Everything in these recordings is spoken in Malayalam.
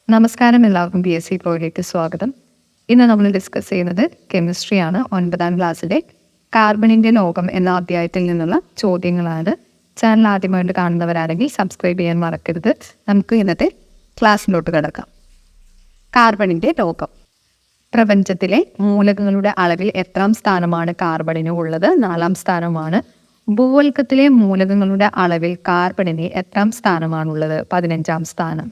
നമസ്കാരം, എല്ലാവർക്കും PSC പ്രോയിലേക്ക് സ്വാഗതം. ഇന്ന് നമ്മൾ ഡിസ്കസ് ചെയ്യുന്നത് കെമിസ്ട്രിയാണ്. 9ാം ക്ലാസ്സിലെ കാർബണിൻ്റെ ലോകം എന്ന അധ്യായത്തിൽ നിന്നുള്ള ചോദ്യങ്ങളാണ്. ചാനൽ ആദ്യമായിട്ട് കാണുന്നവരാണെങ്കിൽ സബ്സ്ക്രൈബ് ചെയ്യാൻ മറക്കരുത്. നമുക്ക് ഇന്നത്തെ ക്ലാസ്സിലോട്ട് കിടക്കാം. കാർബണിൻ്റെ ലോകം. പ്രപഞ്ചത്തിലെ മൂലകങ്ങളുടെ അളവിൽ എത്രാം സ്ഥാനമാണ് കാർബണിന് ഉള്ളത്? 4ാം സ്ഥാനമാണ്. ഭൂവൽക്കത്തിലെ മൂലകങ്ങളുടെ അളവിൽ കാർബണിന് എത്രാം സ്ഥാനമാണുള്ളത്? 15ാം സ്ഥാനം.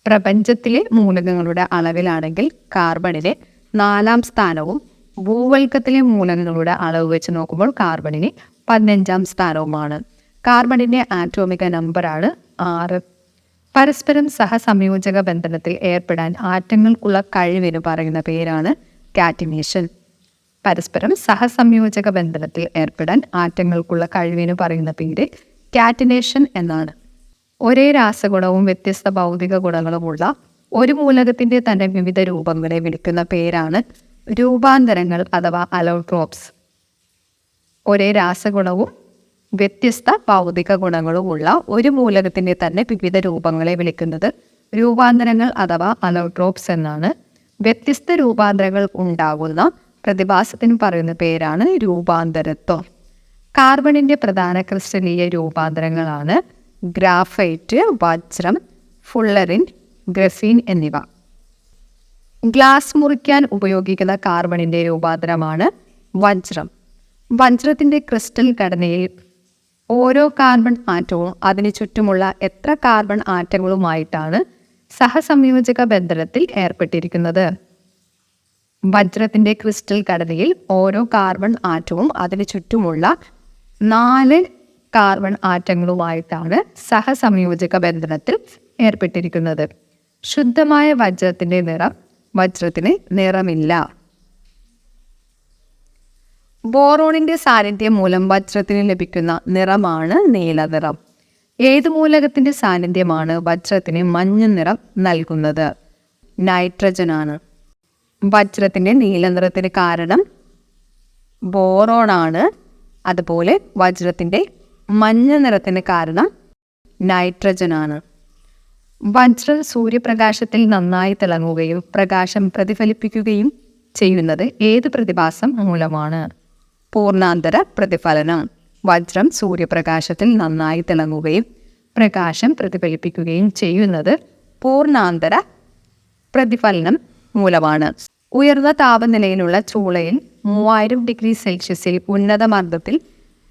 പ്രപഞ്ചത്തിലെ മൂലകങ്ങളുടെ അളവിലാണെങ്കിൽ കാർബണിന് 4ാം സ്ഥാനവും ഭൂവൽക്കത്തിലെ മൂലകങ്ങളുടെ അളവ് വെച്ച് നോക്കുമ്പോൾ കാർബണിന് 15ാം സ്ഥാനവുമാണ്. കാർബണിൻ്റെ ആറ്റോമിക നമ്പറാണ് 6. പരസ്പരം സഹസംയോജക ബന്ധനത്തിൽ ഏർപ്പെടാൻ ആറ്റങ്ങൾക്കുള്ള കഴിവിന് പറയുന്ന പേരാണ് കാറ്റിനേഷൻ. പരസ്പരം സഹസംയോജക ബന്ധനത്തിൽ ഏർപ്പെടാൻ ആറ്റങ്ങൾക്കുള്ള കഴിവിന് പറയുന്ന പേര് കാറ്റിനേഷൻ എന്നാണ്. ഒരേ രാസഗുണവും വ്യത്യസ്ത ഭൗതിക ഗുണങ്ങളുമുള്ള ഒരു മൂലകത്തിൻ്റെ തന്നെ വിവിധ രൂപങ്ങളെ വിളിക്കുന്ന പേരാണ് രൂപാന്തരങ്ങൾ അഥവാ അലോട്രോപ്സ്. ഒരേ രാസഗുണവും വ്യത്യസ്ത ഭൗതിക ഗുണങ്ങളുമുള്ള ഒരു മൂലകത്തിൻ്റെ തന്നെ വിവിധ രൂപങ്ങളെ വിളിക്കുന്നത് രൂപാന്തരങ്ങൾ അഥവാ അലോട്രോപ്സ് എന്നാണ്. വ്യത്യസ്ത രൂപാന്തരങ്ങൾ ഉണ്ടാകുന്ന പ്രതിഭാസത്തിന് പറയുന്ന പേരാണ് രൂപാന്തരത്വം. കാർബണിൻ്റെ പ്രധാന ക്രിസ്റ്റലീയ രൂപാന്തരങ്ങളാണ് ഗ്രാഫൈറ്റ്, വജ്രം, ഫുള്ളറിൻ, ഗ്രഫീൻ എന്നിവ. ഗ്ലാസ് മുറിക്കാൻ ഉപയോഗിക്കുന്ന കാർബണിൻ്റെ രൂപാന്തരമാണ് വജ്രം. വജ്രത്തിൻ്റെ ക്രിസ്റ്റൽ ഘടനയിൽ ഓരോ കാർബൺ ആറ്റവും അതിനു ചുറ്റുമുള്ള എത്ര കാർബൺ ആറ്റങ്ങളുമായിട്ടാണ് സഹസംയോജക ബന്ധനത്തിൽ ഏർപ്പെട്ടിരിക്കുന്നത്? വജ്രത്തിൻ്റെ ക്രിസ്റ്റൽ ഘടനയിൽ ഓരോ കാർബൺ ആറ്റവും അതിനു ചുറ്റുമുള്ള 4 കാർബൺ ആറ്റങ്ങളുമായിട്ടാണ് സഹസംയോജക ബന്ധനത്തിൽ ഏർപ്പെട്ടിരിക്കുന്നത്. ശുദ്ധമായ വജ്രത്തിൻ്റെ നിറം വജ്രത്തിന് നിറമില്ല. ബോറോണിൻ്റെ സാന്നിധ്യം മൂലം വജ്രത്തിന് ലഭിക്കുന്ന നിറമാണ് നീല നിറം. ഏത് മൂലകത്തിൻ്റെ സാന്നിധ്യമാണ് വജ്രത്തിന് മഞ്ഞ നിറം നൽകുന്നത്? നൈട്രജനാണ്. വജ്രത്തിൻ്റെ നീല നിറത്തിന് കാരണം ബോറോണാണ്. അതുപോലെ വജ്രത്തിൻ്റെ മഞ്ഞ നിറത്തിന് കാരണം നൈട്രജനാണ്. വജ്രം സൂര്യപ്രകാശത്തിൽ നന്നായി തിളങ്ങുകയും പ്രകാശം പ്രതിഫലിപ്പിക്കുകയും ചെയ്യുന്നത് ഏത് പ്രതിഭാസം മൂലമാണ്? പൂർണ്ണാന്തര പ്രതിഫലനം. വജ്രം സൂര്യപ്രകാശത്തിൽ നന്നായി തിളങ്ങുകയും പ്രകാശം പ്രതിഫലിപ്പിക്കുകയും ചെയ്യുന്നത് പൂർണ്ണാന്തര പ്രതിഫലനം മൂലമാണ്. ഉയർന്ന താപനിലയിലുള്ള ചൂളയിൽ 3000 ഡിഗ്രി സെൽഷ്യസിൽ ഉന്നത മർദ്ദത്തിൽ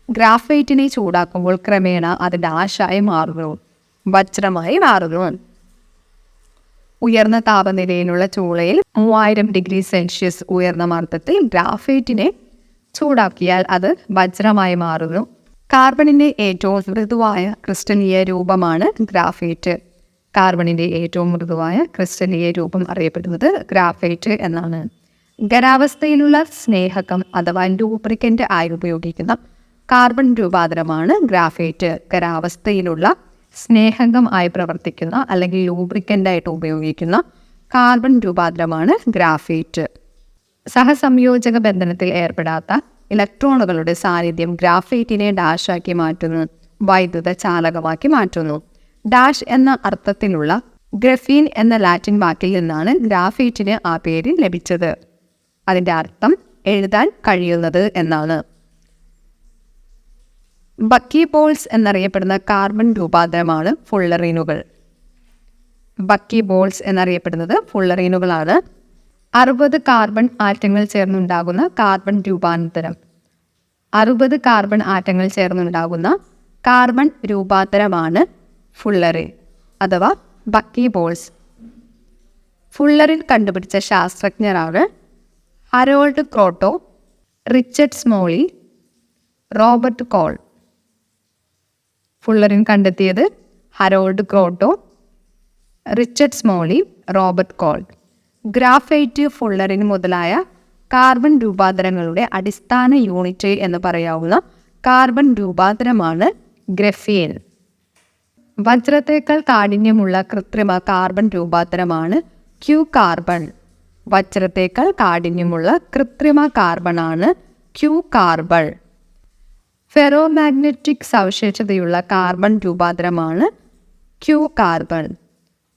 ഗ്രാഫൈറ്റിനെ ചൂടാക്കുമ്പോൾ ക്രമേണ അത് ഡാഷായി മാറുന്നു, വജ്രമായി മാറുന്നു. ഉയർന്ന താപനിലയിലുള്ള ചൂളയിൽ 3000 ഡിഗ്രി സെൽഷ്യസ് ഉയർന്ന മർദ്ദത്തിൽ ഗ്രാഫൈറ്റിനെ ചൂടാക്കിയാൽ അത് വജ്രമായി മാറുന്നു. കാർബണിൻ്റെ ഏറ്റവും മൃദുവായ ക്രിസ്റ്റലീയ രൂപമാണ് ഗ്രാഫൈറ്റ്. കാർബണിൻ്റെ ഏറ്റവും മൃദുവായ ക്രിസ്റ്റലീയ രൂപം അറിയപ്പെടുന്നത് ഗ്രാഫൈറ്റ് എന്നാണ്. ഖരാവസ്ഥയിലുള്ള സ്നേഹകം അഥവാ ലൂബ്രിക്കൻ്റ് ആയി ഉപയോഗിക്കുന്ന കാർബൺ രൂപാന്തരമാണ് ഗ്രാഫൈറ്റ്. ഖരാവസ്ഥയിലുള്ള സ്നേഹകം ആയി പ്രവർത്തിക്കുന്ന അല്ലെങ്കിൽ ലൂബ്രിക്കൻ്റായിട്ട് ഉപയോഗിക്കുന്ന കാർബൺ രൂപാന്തരമാണ് ഗ്രാഫൈറ്റ്. സഹസംയോജക ബന്ധനത്തിൽ ഏർപ്പെടാത്ത ഇലക്ട്രോണുകളുടെ സാന്നിധ്യം ഗ്രാഫൈറ്റിനെ ഡാഷാക്കി മാറ്റുന്നു, വൈദ്യുത ചാലകമാക്കി മാറ്റുന്നു. ഡാഷ് എന്ന അർത്ഥത്തിലുള്ള ഗ്രഫീൻ എന്ന ലാറ്റിൻ വാക്കിൽ നിന്നാണ് ഗ്രാഫൈറ്റിന് ആ പേര് ലഭിച്ചത്. അതിൻ്റെ അർത്ഥം എഴുതാൻ കഴിയുന്നത് എന്നാണ്. ബക്കി ബോൾസ് എന്നറിയപ്പെടുന്ന കാർബൺ രൂപാന്തരമാണ് ഫുള്ളറീനുകൾ. ബക്കി ബോൾസ് എന്നറിയപ്പെടുന്നത് ഫുള്ളറീനുകളാണ്. 60 കാർബൺ ആറ്റങ്ങൾ ചേർന്നുണ്ടാകുന്ന കാർബൺ രൂപാന്തരം. 60 കാർബൺ ആറ്റങ്ങൾ ചേർന്നുണ്ടാകുന്ന കാർബൺ രൂപാന്തരമാണ് ഫുള്ളറിൻ അഥവാ ബക്കി ബോൾസ്. ഫുള്ളറിൻ കണ്ടുപിടിച്ച ശാസ്ത്രജ്ഞരാണ് Harold Kroto, Richard Smalley, Robert Curl. Fullerene കണ്ടെത്തിയത് Harold Kroto, Richard Smalley, Robert Curl. Graphite, fullerene മുതലായ കാർബൺ രൂപാന്തരങ്ങളുടെ അടിസ്ഥാന യൂണിറ്റ് എന്ന് പറയാവുന്ന കാർബൺ രൂപാന്തരമാണ് ഗ്രഫീൻ. വജ്രത്തേക്കാൾ കാഠിന്യമുള്ള കൃത്രിമ കാർബൺ രൂപാന്തരമാണ് ക്യൂ കാർബൺ. വജ്രത്തേക്കാൾ കാഠിന്യമുള്ള കൃത്രിമ കാർബണാണ് ക്യൂ കാർബൺ. ഫെറോമാഗ്നറ്റിക് സവിശേഷതയുള്ള കാർബൺ രൂപാന്തരമാണ് ക്യൂ കാർബൺ.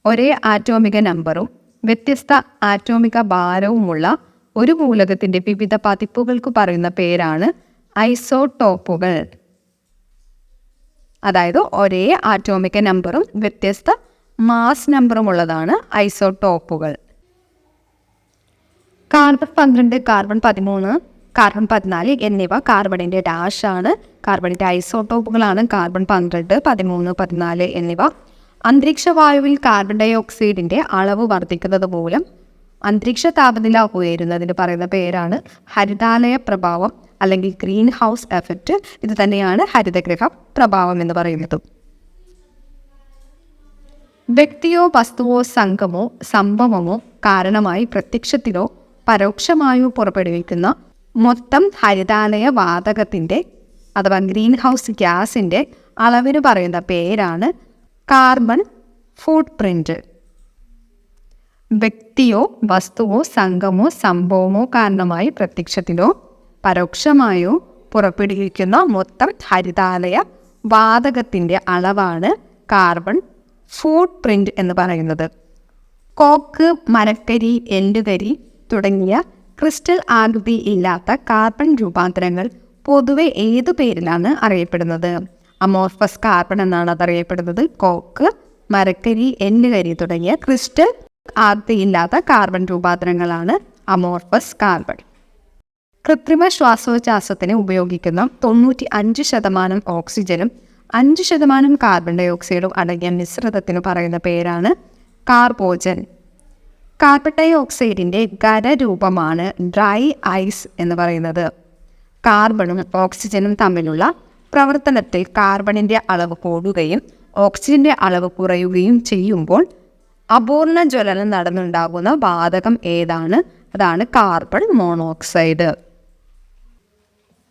ഒരേ ആറ്റോമിക നമ്പറും വ്യത്യസ്ത ആറ്റോമിക ഭാരവുമുള്ള ഒരു മൂലകത്തിൻ്റെ വിവിധ പതിപ്പുകൾക്ക് പറയുന്ന പേരാണ് ഐസോടോപ്പുകൾ. അതായത് ഒരേ ആറ്റോമിക നമ്പറും വ്യത്യസ്ത മാസ് നമ്പറും ഉള്ളതാണ് ഐസോടോപ്പുകൾ. കാർബൺ 12, കാർബൺ 13, കാർബൺ 14 എന്നിവ കാർബണിൻ്റെ ഡാഷാണ്. കാർബണിൻ്റെ ഐസോടോപ്പുകളാണ് കാർബൺ 12, 13, 14 എന്നിവ. അന്തരീക്ഷ വായുവിൽ കാർബൺ ഡൈ ഓക്സൈഡിൻ്റെ അളവ് വർദ്ധിക്കുന്നത് മൂലം അന്തരീക്ഷ താപനില ഉയരുന്നതിന് പറയുന്ന പേരാണ് ഹരിതാലയ പ്രഭാവം അല്ലെങ്കിൽ ഗ്രീൻ ഹൗസ് എഫക്റ്റ്. ഇത് തന്നെയാണ് ഹരിതഗൃഹ പ്രഭാവം എന്ന് പറയുന്നത്. വ്യക്തിയോ വസ്തുവോ സംഘമോ സംഭവമോ കാരണമായി പ്രത്യക്ഷത്തിലോ പരോക്ഷമായോ പുറപ്പെടുവിക്കുന്ന മൊത്തം ഹരിതാലയ വാതകത്തിൻ്റെ അഥവാ ഗ്രീൻ ഹൗസ് ഗ്യാസിൻ്റെ അളവിന് പറയുന്ന പേരാണ് കാർബൺ ഫുട് പ്രിൻറ്റ്. വ്യക്തിയോ വസ്തുവോ സംഘമോ സംഭവമോ കാരണമായി പ്രത്യക്ഷത്തിലോ പരോക്ഷമായോ പുറപ്പെടുവിക്കുന്ന മൊത്തം ഹരിതാലയ വാതകത്തിൻ്റെ അളവാണ് കാർബൺ ഫുട് പ്രിൻറ്റ് എന്ന് പറയുന്നത്. കോക്ക്, മരക്കരി, എല്ലുകരി തുടങ്ങിയ ക്രിസ്റ്റൽ ആകൃതി ഇല്ലാത്ത കാർബൺ രൂപാന്തരങ്ങൾ പൊതുവെ ഏതു പേരിലാണ് അറിയപ്പെടുന്നത്? അമോർഫസ് കാർബൺ എന്നാണ് അതറിയപ്പെടുന്നത്. കോക്ക്, മരക്കരി, എല്ലുകരി തുടങ്ങിയ ക്രിസ്റ്റൽ ആകൃതിയില്ലാത്ത കാർബൺ രൂപാന്തരങ്ങളാണ് അമോർഫസ് കാർബൺ. കൃത്രിമ ശ്വാസോച്ഛ്വാസത്തിന് ഉപയോഗിക്കുന്ന 95% ഓക്സിജനും 5% കാർബൺ ഡൈ ഓക്സൈഡും അടങ്ങിയ മിശ്രിതത്തിന് പറയുന്ന പേരാണ് കാർബോജൻ. കാർബൺ ഡൈ ഓക്സൈഡിൻ്റെ ഖരരൂപമാണ് ഡ്രൈ ഐസ് എന്ന് പറയുന്നത്. കാർബണും ഓക്സിജനും തമ്മിലുള്ള പ്രവർത്തനത്തിൽ കാർബണിൻ്റെ അളവ് കൂടുകയും ഓക്സിജൻ്റെ അളവ് കുറയുകയും ചെയ്യുമ്പോൾ അപൂർണ ജ്വലനം നടന്നുണ്ടാകുന്ന വാതകം ഏതാണ്? അതാണ് കാർബൺ മോണോക്സൈഡ്.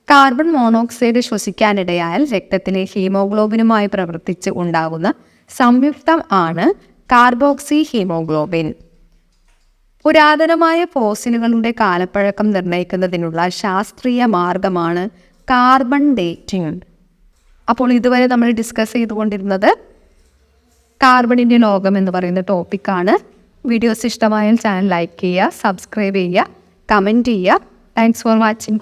കാർബൺ മോണോക്സൈഡ് ശ്വസിക്കാനിടയായാൽ രക്തത്തിലെ ഹീമോഗ്ലോബിനുമായി പ്രവർത്തിച്ച് ഉണ്ടാകുന്ന സംയുക്തം ആണ് കാർബോക്സി ഹീമോഗ്ലോബിൻ. പുരാതനമായ ഫോസിലുകളുടെ കാലപ്പഴക്കം നിർണ്ണയിക്കുന്നതിനുള്ള ശാസ്ത്രീയ മാർഗമാണ് കാർബൺ ഡേറ്റിംഗ്. അപ്പോൾ ഇതുവരെ നമ്മൾ ഡിസ്കസ് ചെയ്തുകൊണ്ടിരുന്നത് കാർബണിൻ്റെ ലോകം എന്ന് പറയുന്ന ടോപ്പിക്കാണ്. വീഡിയോസ് ഇഷ്ടമായാൽ ചാനൽ ലൈക്ക് ചെയ്യുക, സബ്സ്ക്രൈബ് ചെയ്യുക, കമൻറ്റ് ചെയ്യുക. Thanks for watching.